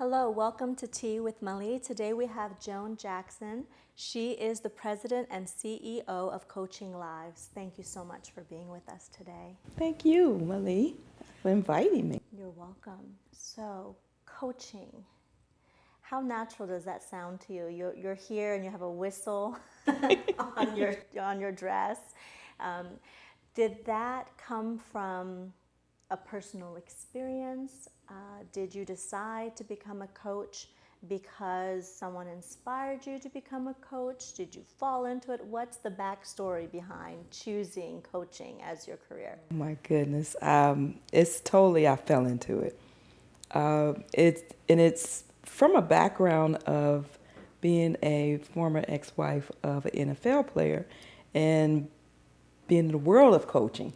Hello, welcome to Tea with Mali. Today we have Joan Jackson. She is the president and CEO of Coaching Lives. Thank you so much for being with us today. Thank you, Mali, for inviting me. You're welcome. So, coaching. How natural does that sound to you? You're here and you have a whistle on your dress. Um, did that come from a personal experience? Did you decide to become a coach because someone inspired you to become a coach? Did you fall into it? What's the backstory behind choosing coaching as your career? Oh my goodness, it's totally, I fell into it. It's from a background of being a former ex-wife of an NFL player and being in the world of coaching.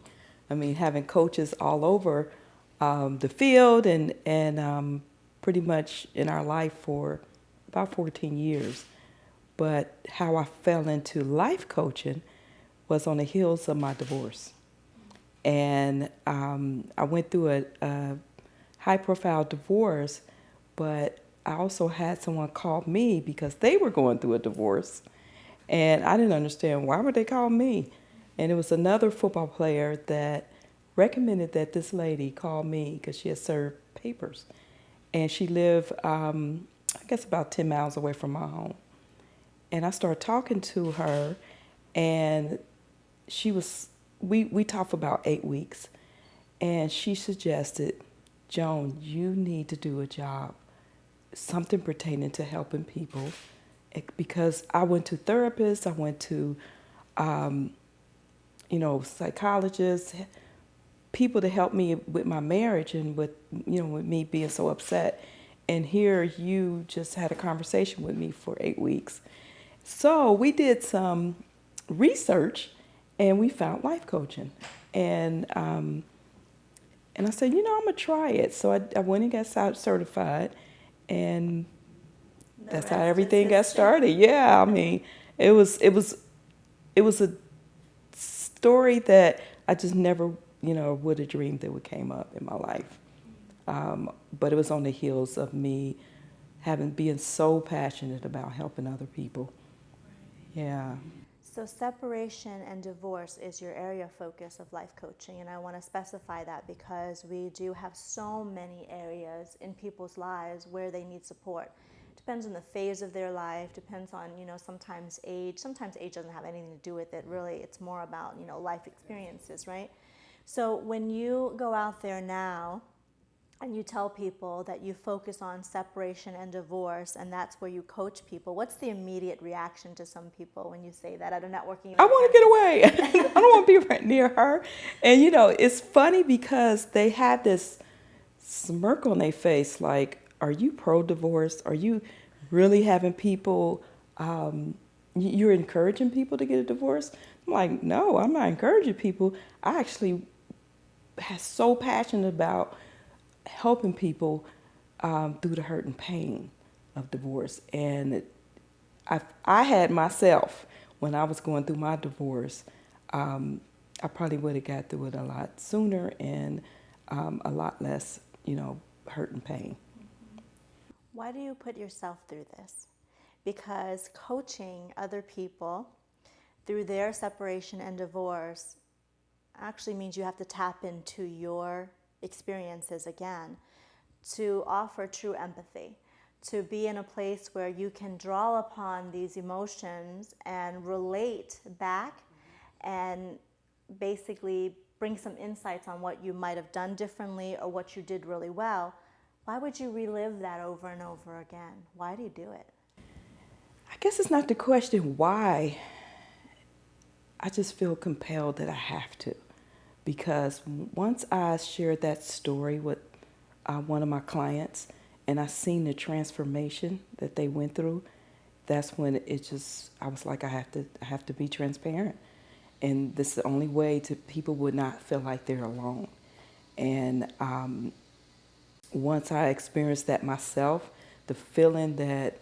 I mean, having coaches all over the field and pretty much in our life for about 14 years. But how I fell into life coaching was on the heels of my divorce. And I went through a high-profile divorce, but I also had someone call me because they were going through a divorce. And I didn't understand why would they call me. And it was another football player that recommended that this lady call me because she had served papers. And she lived, I guess, about 10 miles away from my home. And I started talking to her, and we talked for about 8 weeks. And she suggested, Joan, you need to do a job, something pertaining to helping people. Because I went to therapists, I went to, psychologists, people to help me with my marriage and with me being so upset. And here you just had a conversation with me for 8 weeks. So we did some research and we found life coaching. And I said, I'm going to try it. So I went and got certified, and that's how everything got started. Yeah, I mean, it was a story that I just never, would have dreamed that would came up in my life. But it was on the heels of me being so passionate about helping other people. Yeah. So separation and divorce is your area of focus of life coaching, and I want to specify that because we do have so many areas in people's lives where they need support. Depends on the phase of their life, depends on, sometimes age. Sometimes age doesn't have anything to do with it, really. It's more about, life experiences, right? So when you go out there now and you tell people that you focus on separation and divorce and that's where you coach people, what's the immediate reaction to some people when you say that at a networking event? I want to get away. I don't want to be right near her. And, it's funny because they have this smirk on their face like, are you pro-divorce? Are you really having people, you're encouraging people to get a divorce? I'm like, no, I'm not encouraging people. I actually am so passionate about helping people through the hurt and pain of divorce. And I had myself, when I was going through my divorce, I probably would have got through it a lot sooner and a lot less, hurt and pain. Why do you put yourself through this? Because coaching other people through their separation and divorce actually means you have to tap into your experiences again to offer true empathy, to be in a place where you can draw upon these emotions and relate back and basically bring some insights on what you might have done differently or what you did really well. Why would you relive that over and over again? Why do you do it? I guess it's not the question why. I just feel compelled that I have to. Because once I shared that story with one of my clients and I seen the transformation that they went through, that's when I was like, I have to be transparent. And this is the only way people would not feel like they're alone. And once I experienced that myself, the feeling that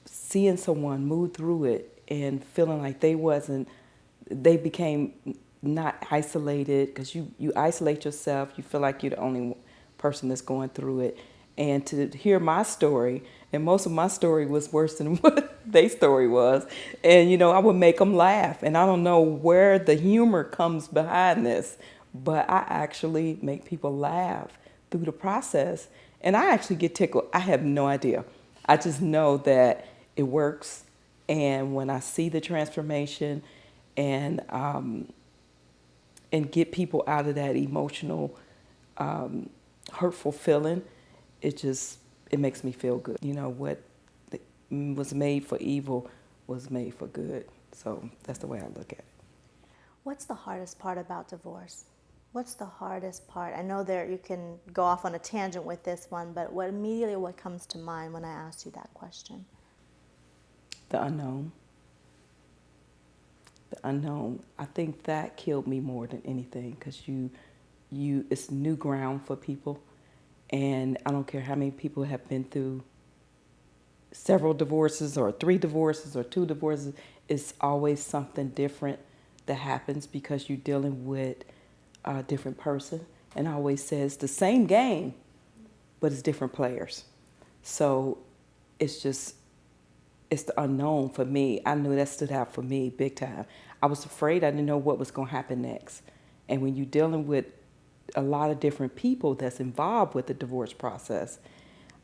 seeing someone move through it and feeling like they became not isolated, because you isolate yourself, you feel like you're the only person that's going through it. and to hear my story. And most of my story was worse than what their story was. And, you know, I would make them laugh. And I don't know where the humor comes behind this, but I actually make people laugh through the process. And I actually get tickled. I have no idea. I just know that it works. And when I see the transformation and get people out of that emotional, hurtful feeling, it makes me feel good. You know, what was made for evil was made for good. So that's the way I look at it. What's the hardest part about divorce? What's the hardest part? I know there you can go off on a tangent with this one, but what comes to mind when I ask you that question? The unknown. The unknown. I think that killed me more than anything, because it's new ground for people, and I don't care how many people have been through several divorces or 3 divorces or 2 divorces. It's always something different that happens because you're dealing with a different person. And I always say it's the same game, but it's different players. So it's the unknown for me. I knew that stood out for me big time. I was afraid. I didn't know what was going to happen next. And when you're dealing with a lot of different people that's involved with the divorce process,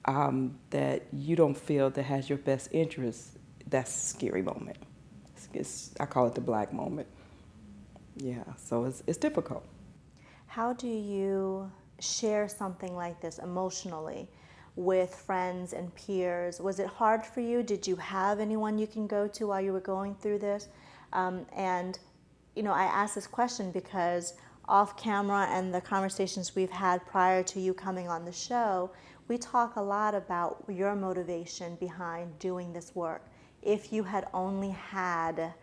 that you don't feel that has your best interest, that's a scary moment. I call it the black moment. Yeah, so it's difficult. How do you share something like this emotionally with friends and peers? Was it hard for you? Did you have anyone you can go to while you were going through this? And, you know, I ask this question because off camera and the conversations we've had prior to you coming on the show, we talk a lot about your motivation behind doing this work. If you had only had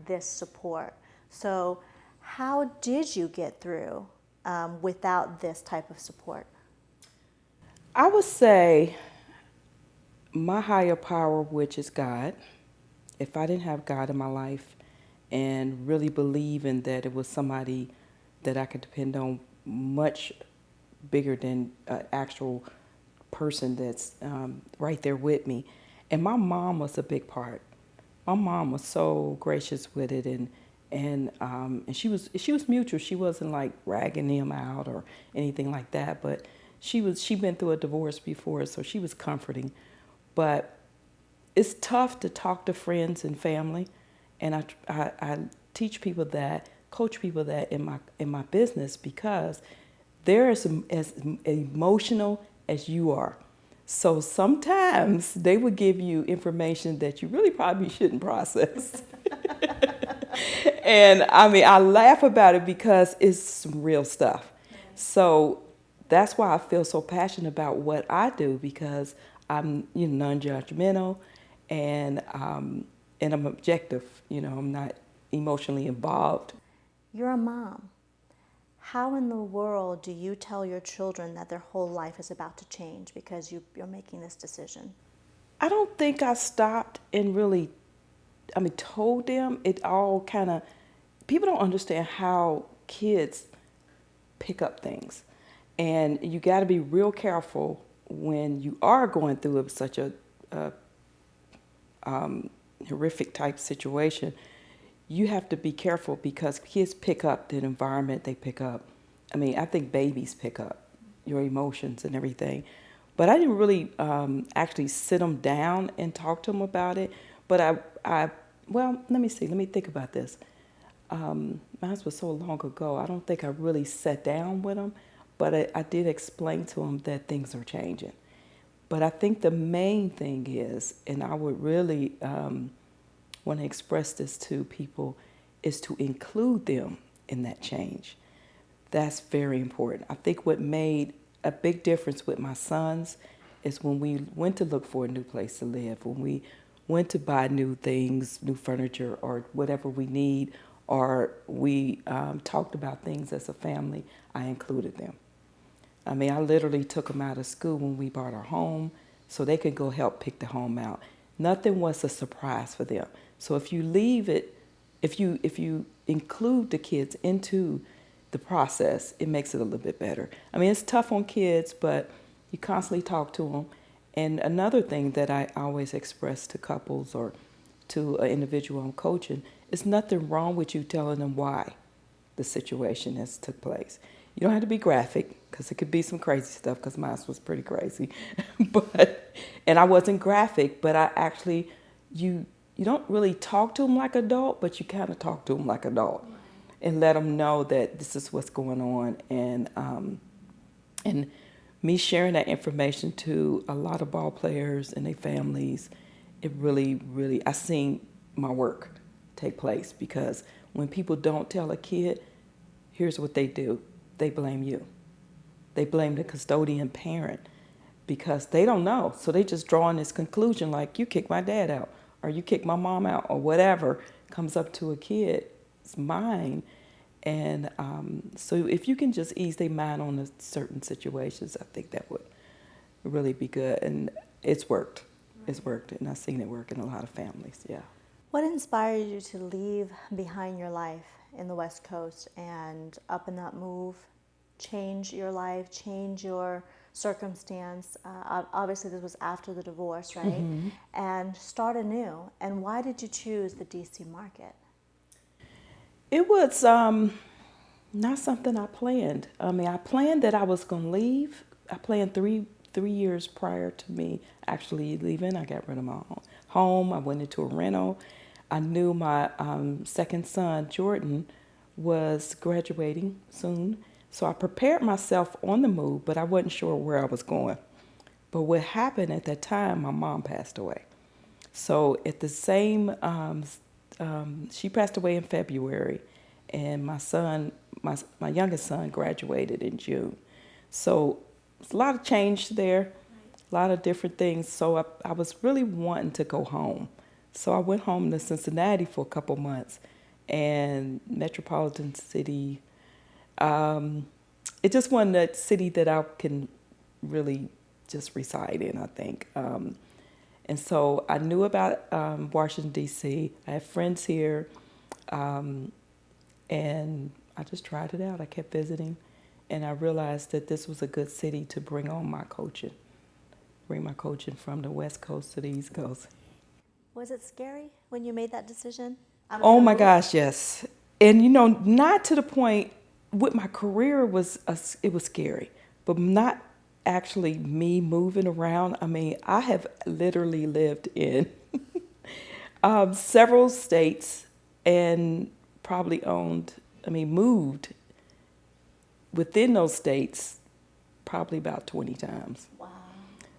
this support. So how did you get through without this type of support? I would say my higher power, which is God. If I didn't have God in my life and really believing that it was somebody that I could depend on much bigger than an actual person that's right there with me. And my mom was a big part. My mom was so gracious with it, and she was mutual. She wasn't like ragging him out or anything like that, but she'd been through a divorce before, so she was comforting. But it's tough to talk to friends and family, and I teach people that, coach people that in my business, because they're as emotional as you are. So sometimes they would give you information that you really probably shouldn't process. And I mean, I laugh about it because it's some real stuff. So that's why I feel so passionate about what I do, because I'm, you know, non-judgmental, and I'm objective. You know, I'm not emotionally involved. You're a mom. How in the world do you tell your children that their whole life is about to change because you're making this decision? I don't think I stopped and really, told them. It all kind of, people don't understand how kids pick up things. And you got to be real careful when you are going through such a horrific type situation. You have to be careful because kids pick up the environment they pick up. I think babies pick up your emotions and everything. But I didn't really actually sit them down and talk to them about it. But well, let me think about this. Mine was so long ago, I don't think I really sat down with them, but I did explain to them that things are changing. But I think the main thing is, and I would really want to express this to people, is to include them in that change. That's very important. I think what made a big difference with my sons is when we went to look for a new place to live, when we went to buy new things, new furniture, or whatever we need, or we talked about things as a family, I included them. I literally took them out of school when we bought our home so they could go help pick the home out. Nothing was a surprise for them. So if you leave it, if you include the kids into the process, it makes it a little bit better. It's tough on kids, but You constantly talk to them. And another thing that I always express to couples or to an individual I'm coaching, is nothing wrong with you telling them why the situation has took place. You don't have to be graphic, because it could be some crazy stuff, because mine was pretty crazy. And I wasn't graphic, but I actually, you don't really talk to them like adult, but you kind of talk to them like adult and let them know that this is what's going on. And me sharing that information to a lot of ball players and their families, it really, really, I seen my work take place, because when people don't tell a kid, here's what they do. They blame you. They blame the custodian parent, because they don't know. So they just draw in this conclusion like, you kicked my dad out, or you kicked my mom out, or whatever comes up to a kid's mind. And so if you can just ease their mind on the certain situations, I think that would really be good. And it's worked. It's worked, and I've seen it work in a lot of families, yeah. What inspired you to leave behind your life in the West Coast and up and up move, change your life, change your circumstance? Obviously, this was after the divorce, right? Mm-hmm. And start anew. And why did you choose the DC market? It was not something I planned. I mean, I planned that I was going to leave. I planned three years prior to me actually leaving. I got rid of my home. I went into a rental. I knew my second son, Jordan, was graduating soon. So I prepared myself on the move, but I wasn't sure where I was going. But what happened at that time, my mom passed away. So at the same, she passed away in February, and my son, my youngest son, graduated in June. So it's a lot of change there, a lot of different things. So I was really wanting to go home. So I went home to Cincinnati for a couple months, and metropolitan city. It just wasn't a city that I can really just reside in, I think. And so I knew about Washington, D.C. I had friends here, and I just tried it out. I kept visiting, and I realized that this was a good city to bring my coaching from the West Coast to the East Coast. Was it scary when you made that decision? Oh my gosh, yes. And not to the point with my career it was scary, but not actually me moving around. I mean, I have literally lived in several states and probably moved within those states probably about 20 times. Wow.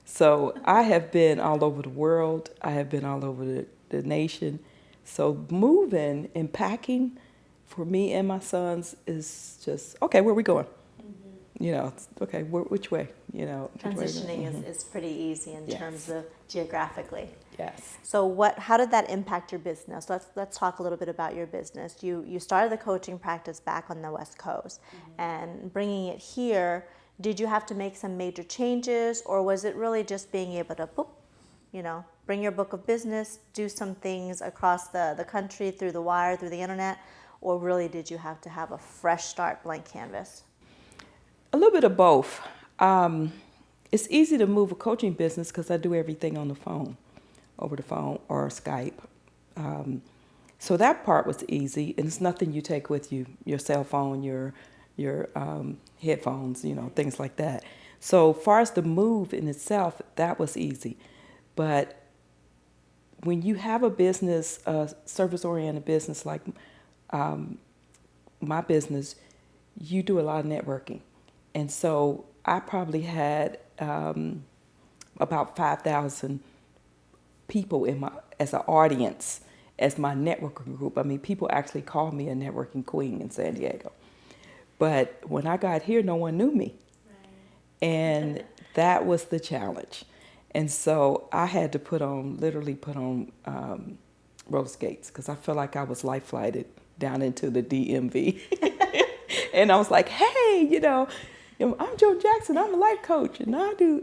So I have been all over the world. I have been all over the nation. So moving and packing for me and my sons is just, okay, where are we going? Mm-hmm. Okay, which way? Transitioning is pretty easy in terms of geographically. Yes. So how did that impact your business? Let's talk a little bit about your business. You started the coaching practice back on the West Coast, and bringing it here, did you have to make some major changes, or was it really just being able to bring your book of business, do some things across the country through the wire, through the internet, or really did you have to have a fresh start, blank canvas? A little bit of both. It's easy to move a coaching business because I do everything on the phone, over the phone or Skype. So that part was easy, and it's nothing you take with you, your cell phone, your headphones, things like that. So far as the move in itself, that was easy. But when you have a business, a service-oriented business like my business, you do a lot of networking. And so I probably had about 5,000 people as an audience, as my networking group. I mean, people actually called me a networking queen in San Diego. But when I got here, no one knew me. Right. And that was the challenge. And so I had to literally put on roller skates, because I felt like I was life flighted down into the DMV. And I was like, hey, I'm Joan Jackson. I'm a life coach, and I do,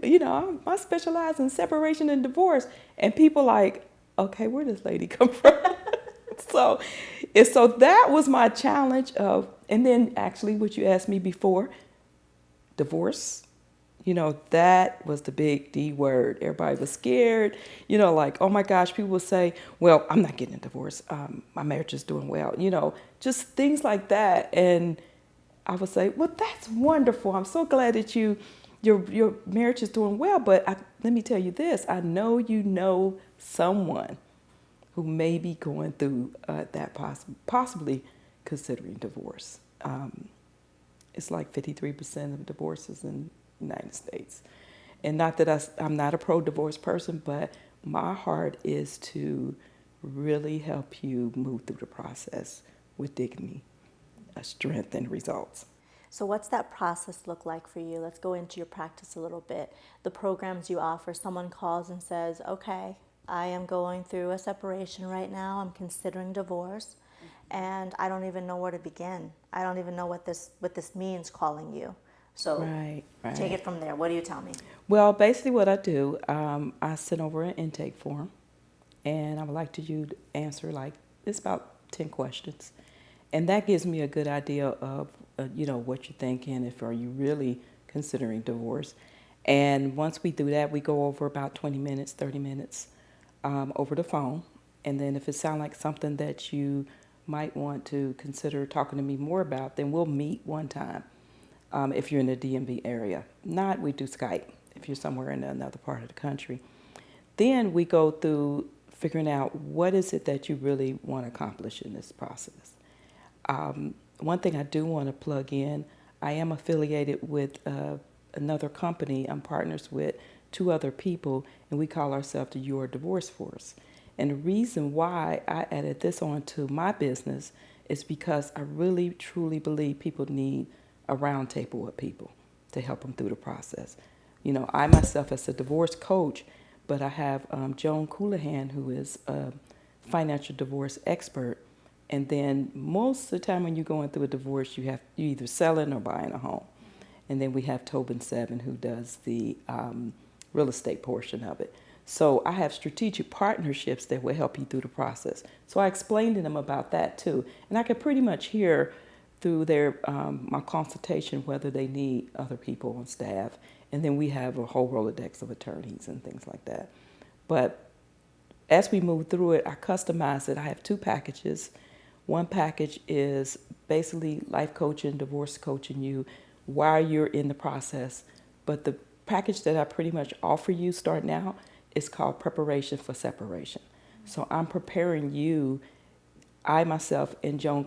I specialize in separation and divorce. And people like, okay, where does this lady come from? So that was my challenge and then actually what you asked me before, divorce, That was the big D word. Everybody was scared. Like, oh my gosh, people would say, well, I'm not getting a divorce. My marriage is doing well. Just things like that. And I would say, well, that's wonderful. I'm so glad that your marriage is doing well. But let me tell you this. I know you know someone who may be going through that possibly considering divorce. It's like 53% of divorces in the United States. And not that I'm not a pro-divorce person, but my heart is to really help you move through the process with dignity, strength, and results. So what's that process look like for you? Let's go into your practice a little bit. The programs you offer, someone calls and says, okay, I am going through a separation right now. I'm considering divorce, and I don't even know where to begin. I don't even know what this means, calling you. So Right. take it from there. What do you tell me? Well, basically what I do, I send over an intake form, and I would like you to answer it's about 10 questions. And that gives me a good idea of, what you're thinking, if are you really considering divorce. And once we do that, we go over about 20 minutes, 30 minutes over the phone. And then if it sounds like something that you might want to consider talking to me more about, then we'll meet one time if you're in the DMV area. Not, we do Skype if you're somewhere in another part of the country. Then we go through figuring out what is it that you really want to accomplish in this process. One thing I do want to plug in, I am affiliated with another company. I'm partners with 2 other people, and we call ourselves the Your Divorce Force. And the reason why I added this on to my business is because I really, truly believe people need a round table with people to help them through the process. I myself as a divorce coach, but I have Joan, who is a financial divorce expert. And then most of the time when you're going through a divorce, you either selling or buying a home. And then we have Tobin 7, who does the real estate portion of it. So I have strategic partnerships that will help you through the process. So I explained to them about that too. And I could pretty much hear through their my consultation whether they need other people on staff. And then we have a whole Rolodex of attorneys and things like that. But as we move through it, I customize it. I have 2 packages. One package is basically life coaching, divorce coaching you while you're in the process. But the package that I pretty much offer you starting out is called Preparation for Separation. So I'm preparing you, I myself and Joan,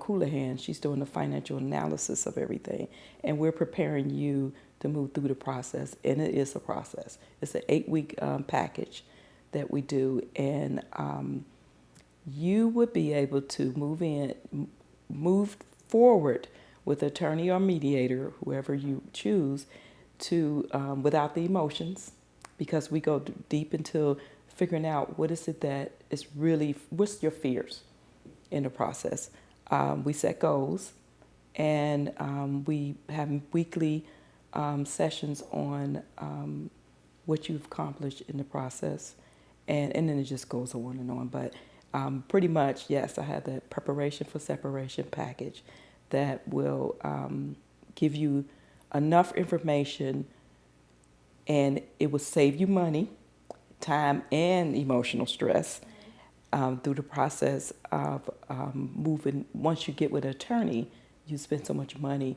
she's doing the financial analysis of everything, and we're preparing you to move through the process. And it is a process. It's an 8-week package that we do, and you would be able to move forward with attorney or mediator, whoever you choose, to without the emotions, because we go deep into figuring out what is it that is really, what's your fears in the process. We set goals, and we have weekly sessions on what you've accomplished in the process, and then it just goes on and on. But pretty much, yes, I have that Preparation for Separation package that will give you enough information, and it will save you money, time, and emotional stress through the process of moving. Once you get with an attorney, you spend so much money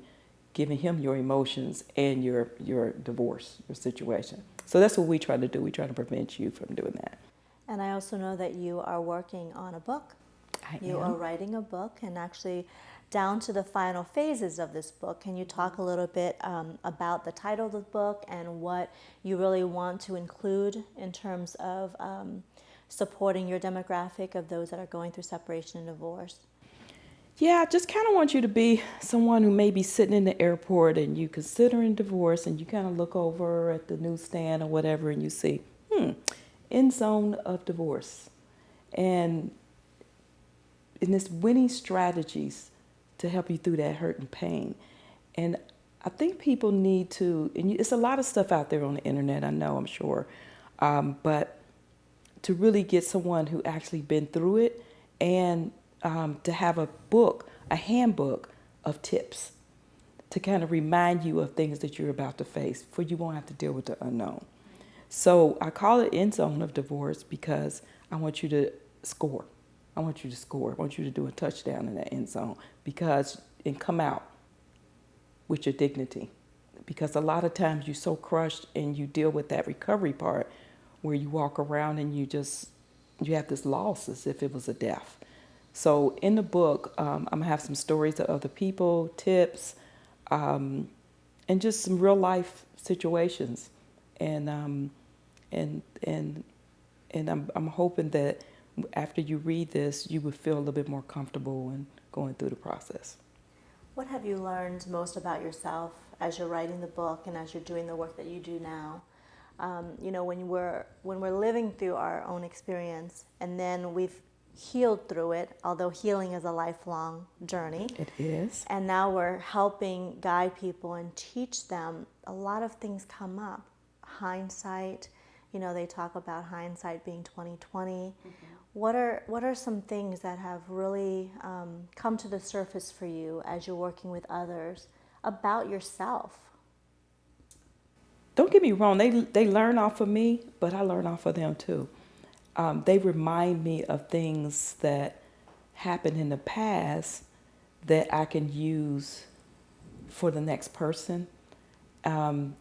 giving him your emotions and your divorce, your situation. So that's what we try to do. We try to prevent you from doing that. And I also know that you are working on a book. You are writing a book, and actually down to the final phases of this book. Can you talk a little bit about the title of the book and what you really want to include in terms of supporting your demographic of those that are going through separation and divorce? Yeah, I just kind of want you to be someone who may be sitting in the airport and you considering divorce, and you kind of look over at the newsstand or whatever and you see, end zone of divorce. And in this winning strategies to help you through that hurt and pain. And I think people need to, and it's a lot of stuff out there on the internet, I know, I'm sure, but to really get someone who actually been through it, and to have a book, a handbook of tips to kind of remind you of things that you're about to face, for you won't have to deal with the unknown. So I call it end zone of divorce because I want you to score. I want you to score. I want you to do a touchdown in that end zone and come out with your dignity. Because a lot of times you're so crushed and you deal with that recovery part where you walk around and you have this loss as if it was a death. So in the book, I'm going to have some stories of other people, tips, and just some real life situations. And I'm hoping that after you read this, you would feel a little bit more comfortable in going through the process. What have you learned most about yourself as you're writing the book and as you're doing the work that you do now? When we're living through our own experience and then we've healed through it, although healing is a lifelong journey. It is. And now we're helping guide people and teach them. A lot of things come up. Hindsight, they talk about hindsight being 2020. Mm-hmm. What are some things that have really come to the surface for you as you're working with others about yourself? Don't get me wrong, they learn off of me, but I learn off of them too. They remind me of things that happened in the past that I can use for the next person. A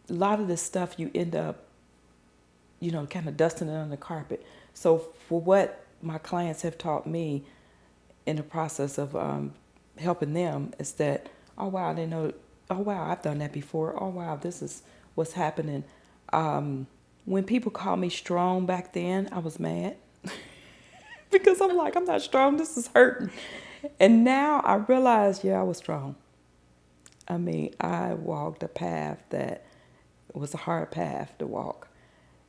lot of this stuff you end up, kind of dusting it on the carpet. So for what my clients have taught me in the process of helping them is that, oh wow, they know, oh wow, I've done that before. Oh wow, this is what's happening. When people called me strong back then, I was mad because I'm like, I'm not strong. This is hurting. And now I realize, I was strong. I mean, I walked a path that was a hard path to walk,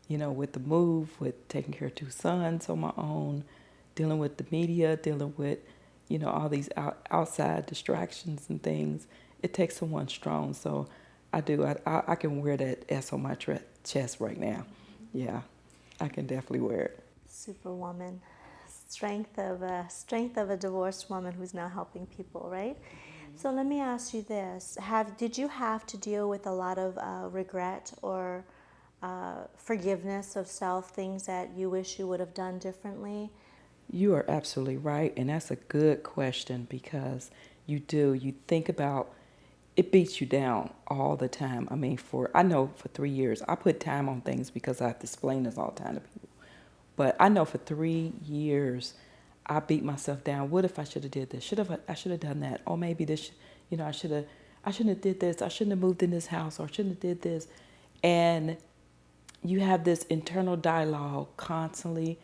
with the move, with taking care of 2 sons on my own, dealing with the media, dealing with, all these outside distractions and things. It takes someone strong. So I do. I can wear that S on my chest right now. Yeah, I can definitely wear it. Superwoman. Strength of a divorced woman who's now helping people, right? Mm-hmm. So let me ask you this. Did you have to deal with a lot of regret or forgiveness of self, things that you wish you would have done differently? You are absolutely right, and that's a good question because you think about, it beats you down all the time. I mean, I know for 3 years, I put time on things because I have to explain this all the time to people. But I know for 3 years, I beat myself down. What if I should have did this? I should have done that. Or maybe this, I shouldn't have did this. I shouldn't have moved in this house, or I shouldn't have did this. And you have this internal dialogue constantly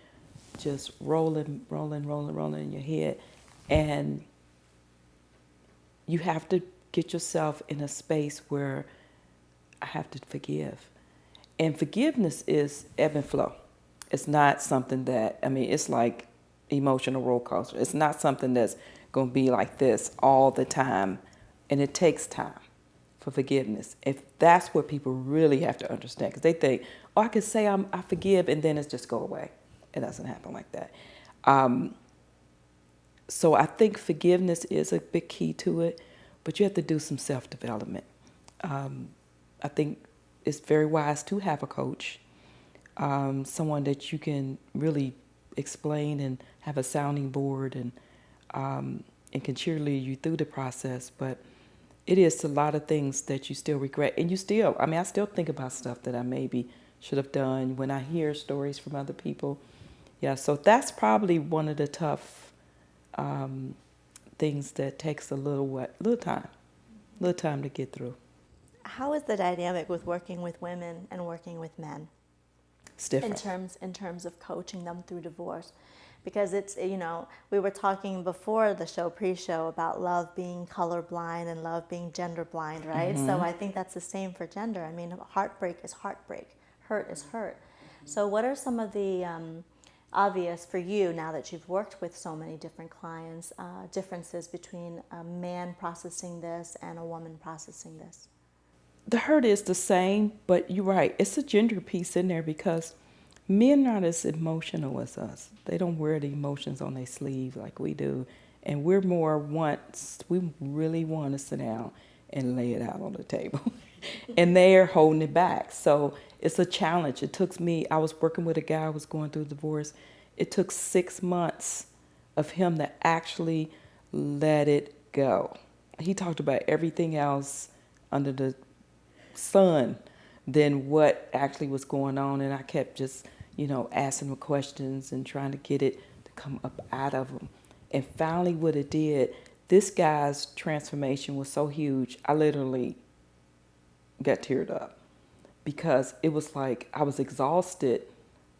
just rolling in your head. And you have to get yourself in a space where I have to forgive. And forgiveness is ebb and flow. It's not something that, it's like emotional roller coaster. It's not something that's going to be like this all the time. And it takes time for forgiveness. If that's what people really have to understand. Because they think, I can say I forgive and then it's just go away. It doesn't happen like that. So I think forgiveness is a big key to it. But you have to do some self-development. I think it's very wise to have a coach, someone that you can really explain and have a sounding board and can cheerlead you through the process. But it is a lot of things that you still regret. And I still think about stuff that I maybe should have done when I hear stories from other people. Yeah, so that's probably one of the tough things that takes a little time to get through. How is the dynamic with working with women and working with men? It's different. In terms of coaching them through divorce. Because it's, we were talking before the show, pre-show, about love being colorblind and love being gender blind, right? Mm-hmm. So I think that's the same for gender. I mean, heartbreak is heartbreak. Hurt is hurt. Mm-hmm. So what are some of the obvious for you, now that you've worked with so many different clients, differences between a man processing this and a woman processing this? The hurt is the same, but you're right. It's a gender piece in there because men are not as emotional as us. They don't wear the emotions on their sleeve like we do. And we're more we really want to sit down and lay it out on the table. And they're holding it back. So it's a challenge. It took me, I was working with a guy who was going through a divorce. It took 6 months of him to actually let it go. He talked about everything else under the sun than what actually was going on. And I kept just, asking him questions and trying to get it to come up out of him. And finally what it did, this guy's transformation was so huge, I literally got teared up because it was like I was exhausted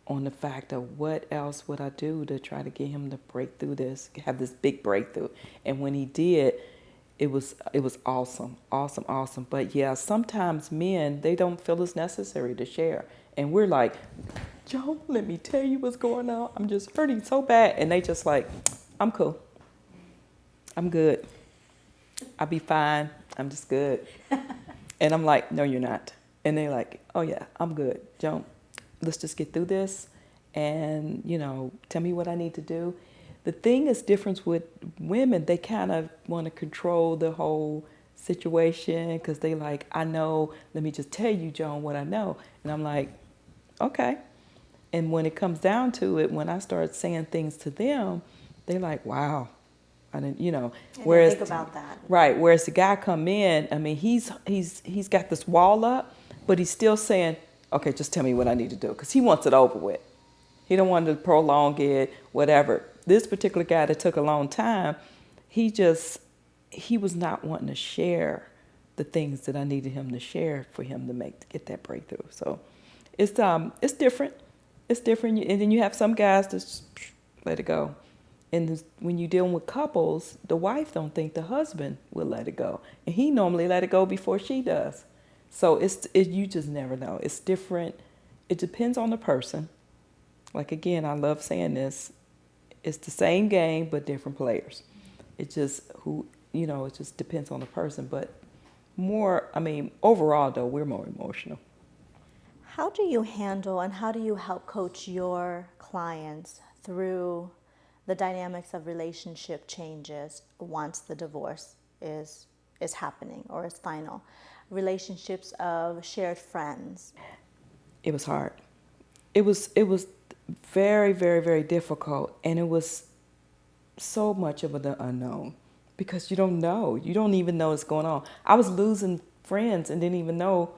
on the fact of what else would I do to try to get him to break through this, have this big breakthrough. And when he did, it was awesome, awesome, awesome. But yeah, sometimes men, they don't feel it's necessary to share. And we're like, Joan, let me tell you what's going on. I'm just hurting so bad. And they just like, I'm cool. I'm good. I'll be fine. I'm just good. And I'm like, no, you're not. And they're like, oh yeah, I'm good. Joan, let's just get through this and, tell me what I need to do. The thing is different with women. They kind of want to control the whole situation because they like, I know, let me just tell you, Joan, what I know. And I'm like, okay. And when it comes down to it, when I start saying things to them, they're like, wow. I didn't, And whereas, think about that. right. Whereas the guy come in, I mean, he's got this wall up, but he's still saying, okay, just tell me what I need to do. Cause he wants it over with. He don't want to prolong it, whatever. This particular guy that took a long time, he was not wanting to share the things that I needed him to share for him to get that breakthrough. So it's different. It's different. And then you have some guys that just let it go. And when you're dealing with couples, the wife don't think the husband will let it go. And he normally let it go before she does. So you just never know. It's different. It depends on the person. Like, again, I love saying this. It's the same game, but different players. It just, it just depends on the person. But overall, though, we're more emotional. How do you handle and how do you help coach your clients through the dynamics of relationship changes once the divorce is happening or is final? Relationships of shared friends. It was hard. It was very, very, very difficult, and it was so much of the unknown because you don't know. You don't even know what's going on. I was losing friends and didn't even know,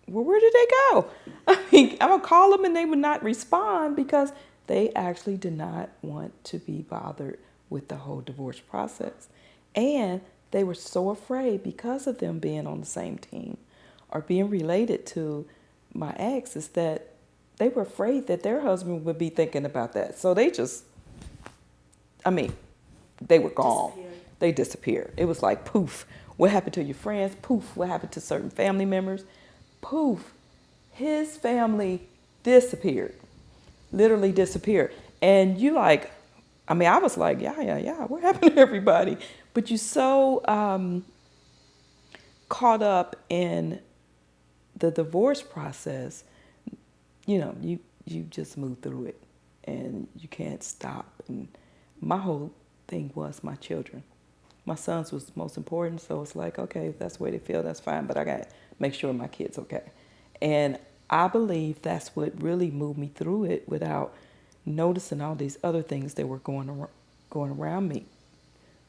well, where did they go? I mean, I would call them and they would not respond because they actually did not want to be bothered with the whole divorce process. And they were so afraid because of them being on the same team or being related to my ex is that they were afraid that their husband would be thinking about that. So they just, they were gone. They disappeared. It was like, poof, what happened to your friends? Poof, what happened to certain family members? Poof, his family disappeared, literally disappeared. And I was like, yeah, what happened to everybody? But you're so caught up in the divorce process, you just move through it and you can't stop. And my whole thing was my children. My sons was most important, so it's like, okay, if that's the way they feel, that's fine, but I got to make sure my kid's okay. And I believe that's what really moved me through it without noticing all these other things that were going around me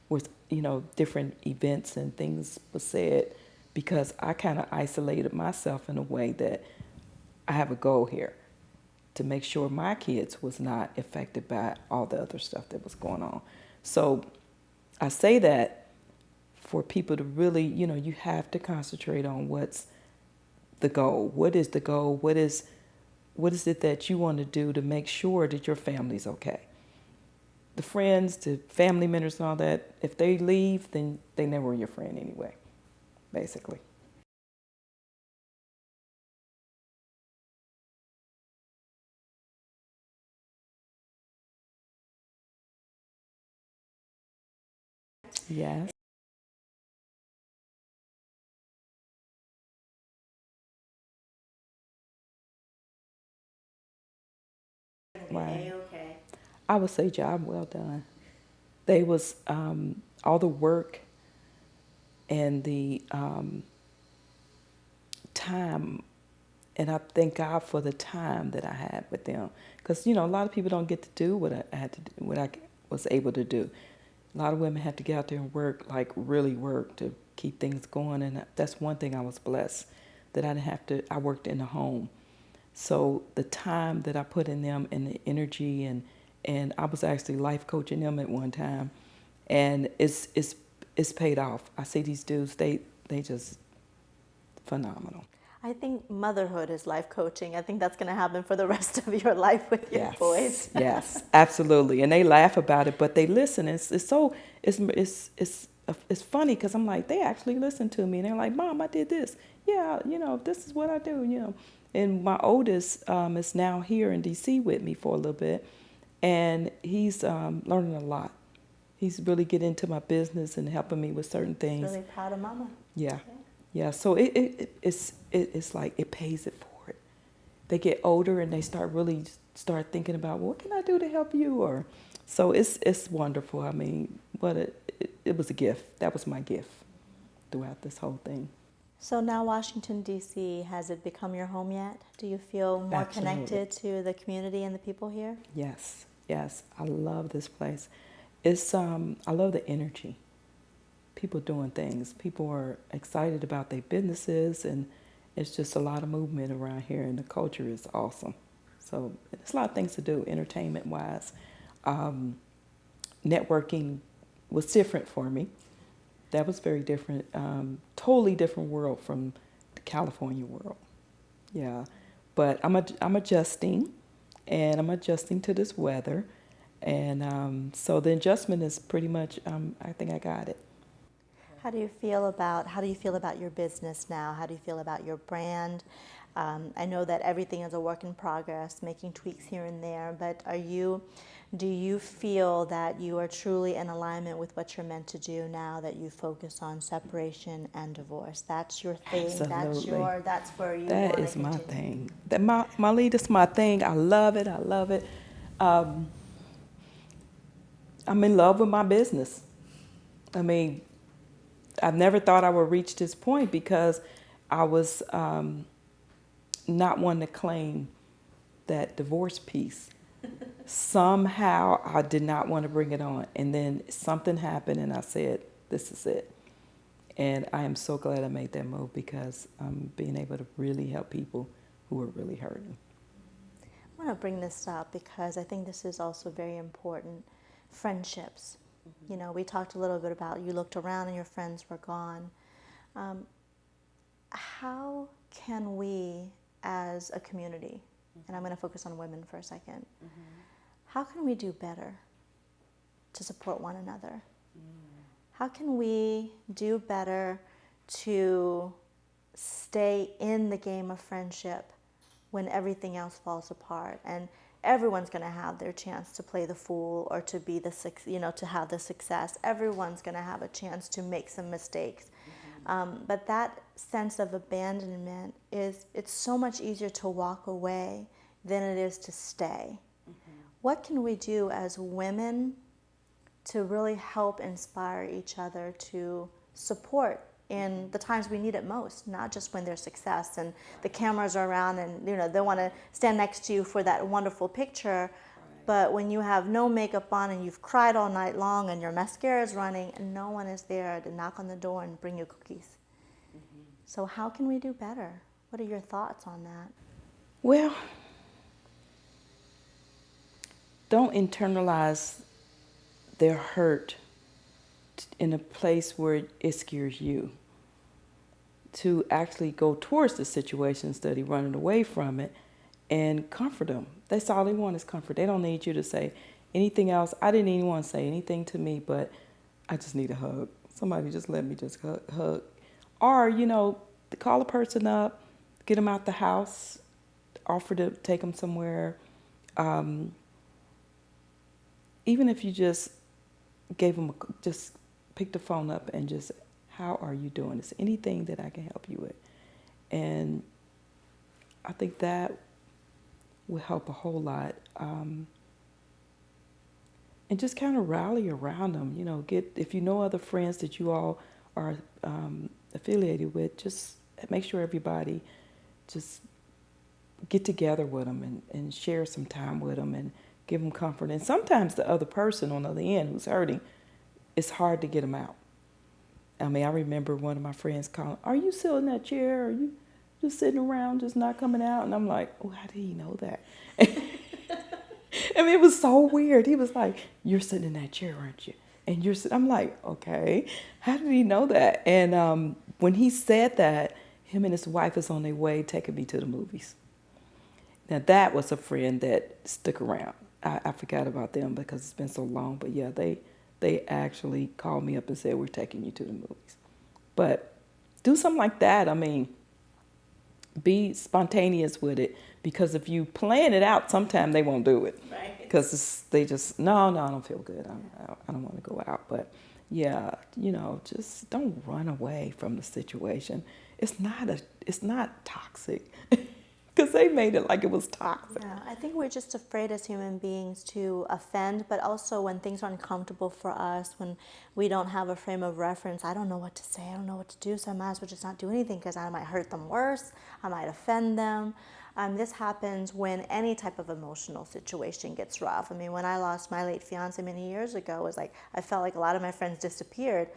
with, different events and things were said because I kind of isolated myself in a way that I have a goal here to make sure my kids was not affected by all the other stuff that was going on. So I say that for people to really, you have to concentrate on what's the goal. What is the goal? What is it that you want to do to make sure that your family's okay? The friends, the family members and all that, if they leave, then they never were your friend anyway, basically. Yes. Right. Okay. I would say job well done. They was all the work and the time. And I thank God for the time that I had with them, because a lot of people don't get to do what I had to do, what I was able to do. A lot of women have to get out there and work, like really work, to keep things going. And that's one thing I was blessed, that I didn't have to. I worked in the home, so the time that I put in them and the energy, and I was actually life coaching them at one time, and it's paid off. I see these dudes, they just phenomenal. I think motherhood is life coaching. I think that's going to happen for the rest of your life with your boys. Yes, absolutely. And they laugh about it, but they listen. It's funny, because I'm like, they actually listen to me, and they're like, Mom, I did this. Yeah, this is what I do. And my oldest is now here in DC with me for a little bit, and he's learning a lot. He's really getting into my business and helping me with certain things. Really proud of Mama. Yeah. Yeah, so it's like it pays it forward. They get older and they start thinking about, well, what can I do to help you? Or so it's wonderful. I mean, it was a gift. That was my gift throughout this whole thing. So now Washington, D.C., has it become your home yet? Do you feel more connected to the community and the people here? Yes. I love this place. I love the energy. People doing things. People are excited about their businesses, and it's just a lot of movement around here, and the culture is awesome. So there's a lot of things to do, entertainment-wise. Networking was different for me. That was very different, totally different world from the California world. Yeah, but I'm adjusting, and I'm adjusting to this weather, and so the adjustment is pretty much. I think I got it. How do you feel about your business now? How do you feel about your brand? I know that everything is a work in progress, making tweaks here and there, but do you feel that you are truly in alignment with what you're meant to do now that you focus on separation and divorce? That's your thing. Absolutely. That's where you That want to is my continue. thing. That my lead is my thing. I love it. I'm in love with my business. I mean, I've never thought I would reach this point, because I was not one to claim that divorce piece. Somehow I did not want to bring it on. And then something happened, and I said, this is it. And I am so glad I made that move, because I'm being able to really help people who are really hurting. I want to bring this up because I think this is also very important. Friendships. We talked a little bit about, you looked around and your friends were gone. How can we as a community, and I'm going to focus on women for a second, how can we do better to support one another? How can we do better to stay in the game of friendship when everything else falls apart? And everyone's going to have their chance to play the fool or to be to have the success. Everyone's going to have a chance to make some mistakes. But that sense of abandonment it's so much easier to walk away than it is to stay. What can we do as women to really help inspire each other to support in the times we need it most, not just when there's success and the cameras are around and they want to stand next to you for that wonderful picture, but when you have no makeup on and you've cried all night long and your mascara is running and no one is there to knock on the door and bring you cookies. So how can we do better? What are your thoughts on that? Well, don't internalize their hurt in a place where it scares you. To actually go towards the situation instead of running away from it, and comfort them. That's all they want is comfort. They don't need you to say anything else. I didn't even want to say anything to me, but I just need a hug. Somebody just let me just hug. Or, call a person up, get them out the house, offer to take them somewhere. Even if you just gave them, just pick the phone up and just, how are you doing? Is there anything that I can help you with? And I think that will help a whole lot. And just kind of rally around them. Get, if you know other friends that you all are affiliated with, just make sure everybody just get together with them and share some time with them and give them comfort. And sometimes the other person on the other end who's hurting, it's hard to get them out. I mean, I remember one of my friends calling, "Are you still in that chair? Are you just sitting around, just not coming out?" And I'm like, "Oh, how did he know that?" I mean, it was so weird. He was like, "You're sitting in that chair, aren't you?" And I'm like, "Okay, how did he know that?" And when he said that, him and his wife is on their way taking me to the movies. Now, that was a friend that stuck around. I forgot about them because it's been so long. But yeah, they actually called me up and said, "We're taking you to the movies." But do something like that. I mean, be spontaneous with it, because if you plan it out, sometime they won't do it. Right. Because they just, no, I don't feel good. I don't want to go out. But yeah, just don't run away from the situation. It's not toxic. Because they made it like it was toxic. Yeah, I think we're just afraid as human beings to offend, but also when things are uncomfortable for us, when we don't have a frame of reference, I don't know what to say, I don't know what to do, so I might as well just not do anything because I might hurt them worse, I might offend them. This happens when any type of emotional situation gets rough. I mean, when I lost my late fiance many years ago, it was like I felt like a lot of my friends disappeared.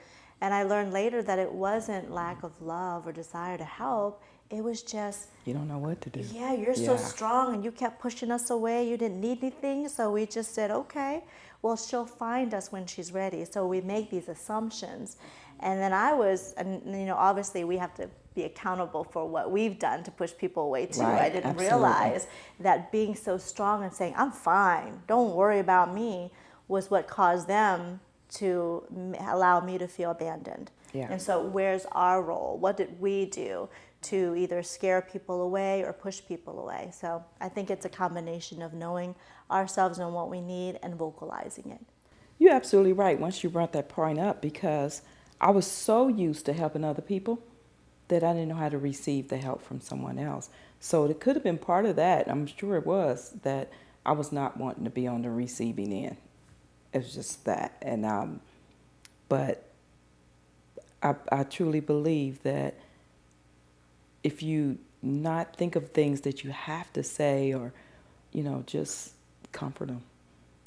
And I learned later that it wasn't lack of love or desire to help. It was just, you don't know what to do. Yeah, you're so strong and you kept pushing us away. You didn't need anything. So we just said, okay, well, she'll find us when she's ready. So we make these assumptions. And then obviously we have to be accountable for what we've done to push people away too. Right, I didn't absolutely. realize that being so strong and saying, I'm fine, don't worry about me, was what caused them to allow me to feel abandoned. Yeah. And so where's our role? What did we do to either scare people away or push people away? So I think it's a combination of knowing ourselves and what we need and vocalizing it. You're absolutely right once you brought that point up, because I was so used to helping other people that I didn't know how to receive the help from someone else. So it could have been part of that. I'm sure it was, that I was not wanting to be on the receiving end. It was just that. And but I truly believe that if you not think of things that you have to say, or just comfort them,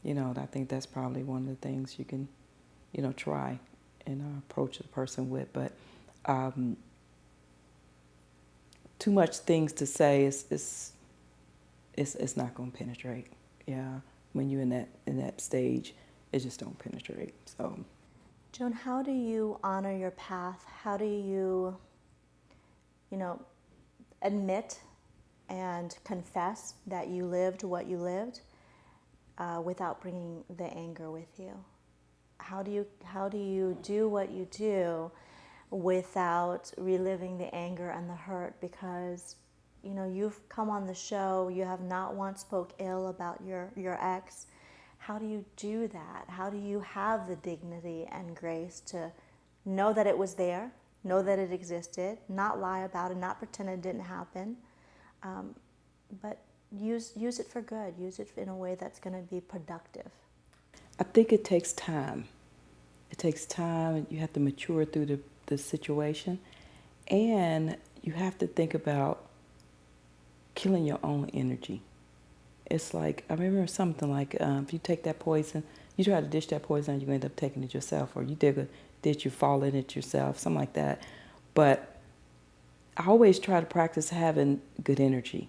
I think that's probably one of the things you can try and approach the person with. But too much things to say is not going to penetrate. Yeah, when you're in that stage, it just don't penetrate. So, Joan, how do you honor your path? How do you, admit and confess that you lived what you lived without bringing the anger with you? How do you do what you do without reliving the anger and the hurt? Because you've come on the show, you have not once spoke ill about your ex. How do you do that? How do you have the dignity and grace to know that it was there, know that it existed, not lie about it, not pretend it didn't happen, but use it for good, use it in a way that's going to be productive? I think it takes time. It takes time. You have to mature through the situation, and you have to think about killing your own energy. It's like, I remember something like, if you take that poison, you try to dish that poison, you end up taking it yourself, or you dig a ditch, you fall in it yourself, something like that. But I always try to practice having good energy.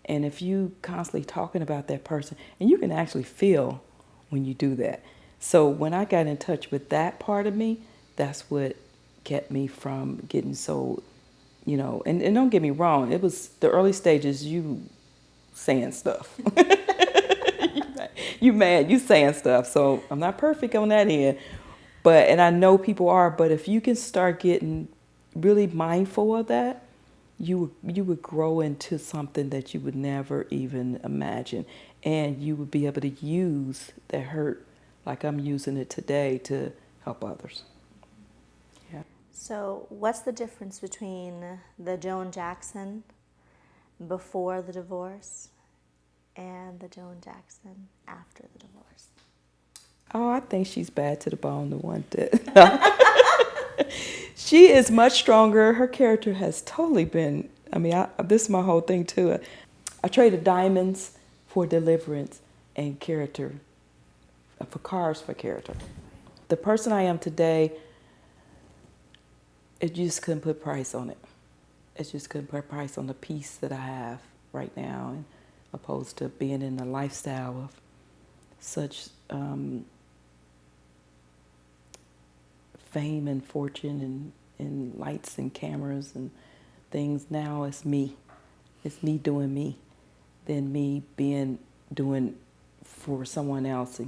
And if you constantly talking about that person, and you can actually feel when you do that. So when I got in touch with that part of me, that's what kept me from getting so, and don't get me wrong, it was the early stages, you saying stuff. You mad, you saying stuff. So I'm not perfect on that end. And I know people are, but if you can start getting really mindful of that, you would grow into something that you would never even imagine. And you would be able to use that hurt like I'm using it today to help others. Yeah. So what's the difference between the Joan Jackson before the divorce and the Joan Jackson after the divorce? Oh, I think she's bad to the bone, the one that She is much stronger. Her character has totally been, this is my whole thing too. I traded diamonds for deliverance and character, for cars for character. The person I am today, you just couldn't put price on it. It just couldn't put price on the peace that I have right now, and opposed to being in a lifestyle of such fame and fortune and lights and cameras and things. Now it's me. It's me doing me, than me doing for someone else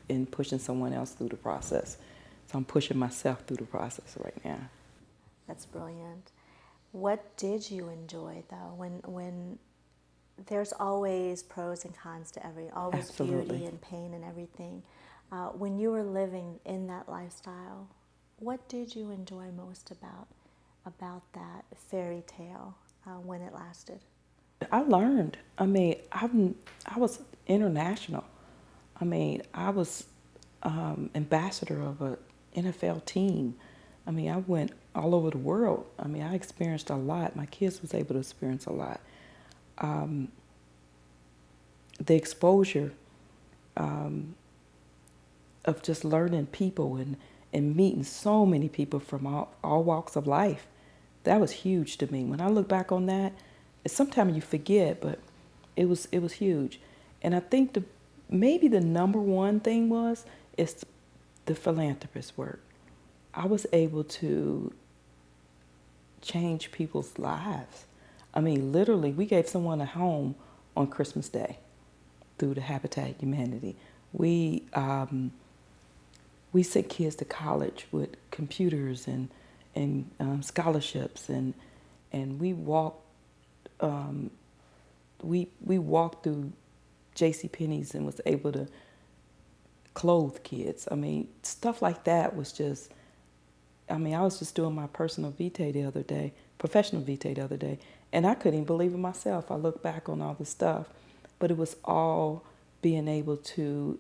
and pushing someone else through the process. So I'm pushing myself through the process right now. That's brilliant. What did you enjoy though? When there's always pros and cons to always Absolutely. beauty and pain and everything. When you were living in that lifestyle, what did you enjoy most about that fairy tale when it lasted? I learned. I was international. I was ambassador of an NFL team. I went all over the world. I experienced a lot. My kids was able to experience a lot. The exposure of just learning people and meeting so many people from all walks of life, that was huge to me. When I look back on that, sometimes you forget, but it was huge. And I think maybe the number one thing is the philanthropist work. I was able to change people's lives. Literally, we gave someone a home on Christmas Day through the Habitat Humanity. We sent kids to college with computers and scholarships, and we walked through JCPenney's and was able to clothe kids. Stuff like that was just. I was just doing my professional vitae the other day, and I couldn't even believe it myself. I look back on all the stuff, but it was all being able to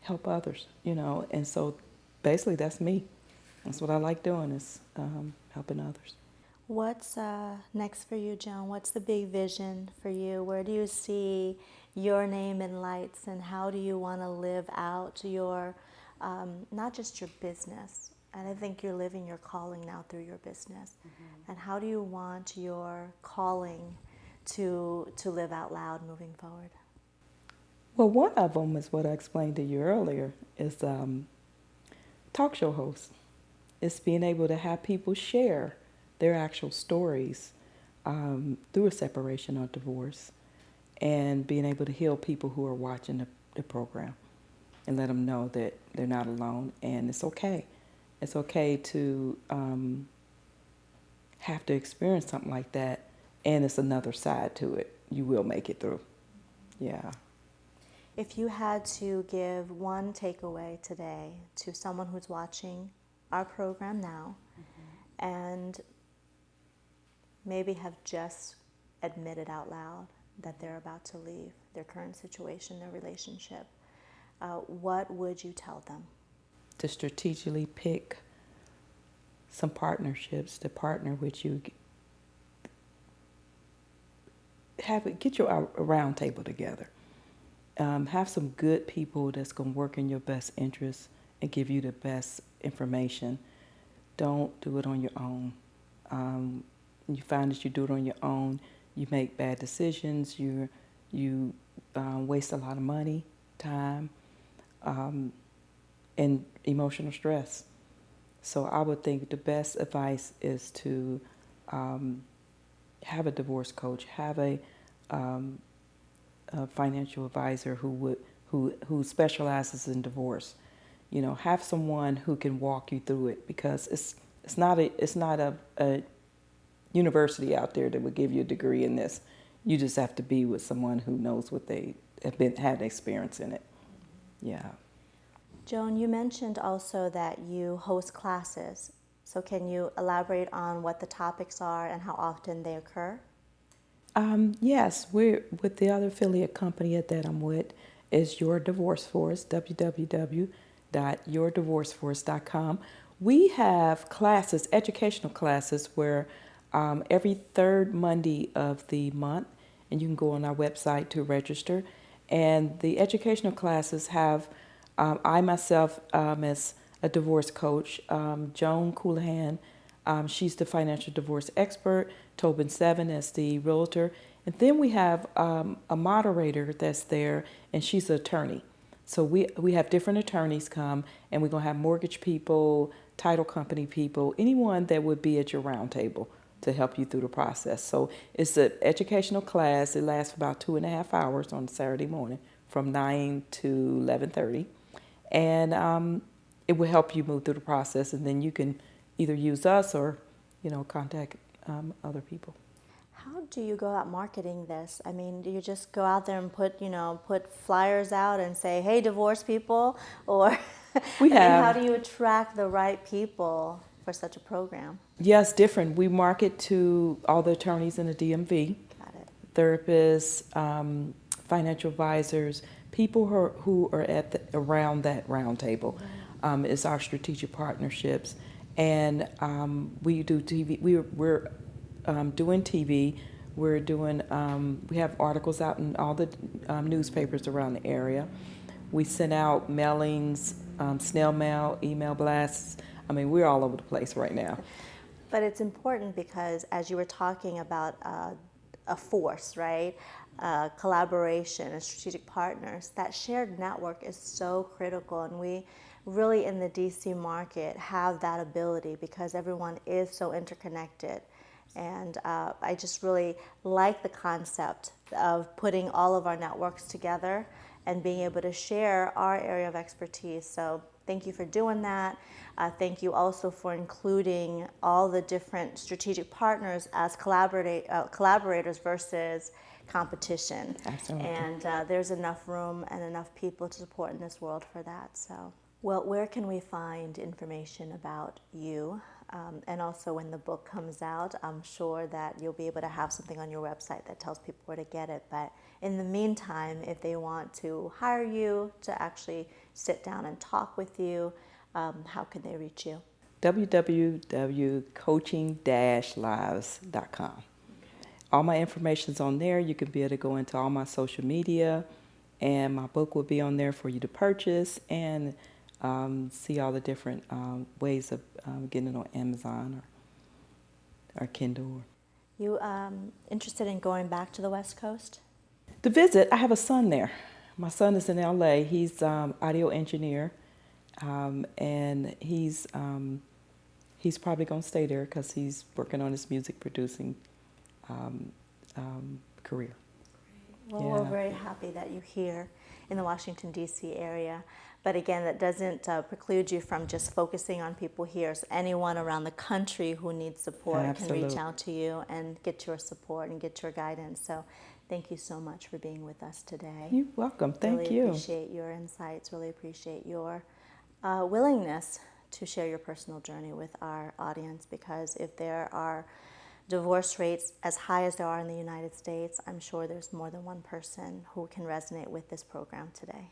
help others, and so basically that's me. That's what I like doing, is helping others. What's next for you, Joan? What's the big vision for you? Where do you see your name in lights, and how do you want to live out your, not just your business, and I think you're living your calling now through your business, and how do you want your calling to live out loud moving forward? Well, one of them is what I explained to you earlier, is talk show host. It's being able to have people share their actual stories through a separation or divorce, and being able to heal people who are watching the program and let them know that they're not alone, and it's okay. It's okay to have to experience something like that, and it's another side to it. You will make it through. Yeah. If you had to give one takeaway today to someone who's watching our program now, and maybe have just admitted out loud that they're about to leave their current situation, their relationship, what would you tell them? To strategically pick some partnerships to partner with you. Get your round table together. Have some good people that's going to work in your best interest and give you the best information. Don't do it on your own. You find that you do it on your own, you make bad decisions, you waste a lot of money, time, and emotional stress. So I would think the best advice is to have a divorce coach, have a financial advisor who specializes in divorce. Have someone who can walk you through it, because it's not a university out there that would give you a degree in this. You just have to be with someone who knows what they had experience in it. Yeah. Joan, you mentioned also that you host classes. So can you elaborate on what the topics are and how often they occur? Yes, we're with the other affiliate company that I'm with is Your Divorce Force, www.yourdivorceforce.com. We have classes, educational classes, where every third Monday of the month, and you can go on our website to register. And the educational classes have, I myself as a divorce coach, Joan Coulihan, she's the financial divorce expert, Tobin Seven as the realtor. And then we have a moderator that's there, and she's an attorney. So we have different attorneys come, and we're going to have mortgage people, title company people, anyone that would be at your round table to help you through the process. So it's an educational class. It lasts for about 2.5 hours on Saturday morning from 9 to 11:30. And it will help you move through the process, and then you can either use us or, contact other people. How do you go out marketing this? I mean, do you just go out there and put flyers out and say, "Hey, divorce people," or how do you attract the right people for such a program? Yes, different. We market to all the attorneys in the DMV, Got it. therapists, financial advisors, people who are around that round table. Is our strategic partnerships, and we do TV. We're doing TV. We're doing. We have articles out in all the newspapers around the area. We send out mailings, snail mail, email blasts. I mean, we're all over the place right now. But it's important because, as you were talking about a force, right? Collaboration and strategic partners, that shared network is so critical. And we really, in the DC market, have that ability because everyone is so interconnected. And I just really like the concept of putting all of our networks together and being able to share our area of expertise. So thank you for doing that. Thank you also for including all the different strategic partners as collaborators versus competition. Absolutely. And there's enough room and enough people to support in this world for that. So, well, where can we find information about you? And also when the book comes out, I'm sure that you'll be able to have something on your website that tells people where to get it. But in the meantime, if they want to hire you to actually sit down and talk with you, how can they reach you? www.coaching-lives.com. All my information's on there. You can be able to go into all my social media, and my book will be on there for you to purchase and see all the different ways of getting it on Amazon or Kindle. You interested in going back to the West Coast? To visit, I have a son there. My son is in LA. He's audio engineer, and he's probably going to stay there because he's working on his music producing career. Well, we're very happy that you're here in the Washington, D.C. area. But again, that doesn't preclude you from just focusing on people here. So anyone around the country who needs support can reach out to you and get your support and get your guidance. So thank you so much for being with us today. You're welcome. Thank you. Really appreciate your insights. Really appreciate your willingness to share your personal journey with our audience, because if there are divorce rates as high as there are in the United States, I'm sure there's more than one person who can resonate with this program today.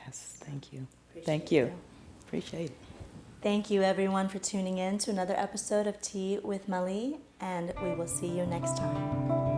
Yes, thank you. Thank you. Appreciate it. Thank you, everyone, for tuning in to another episode of Tea with Mali, and we will see you next time.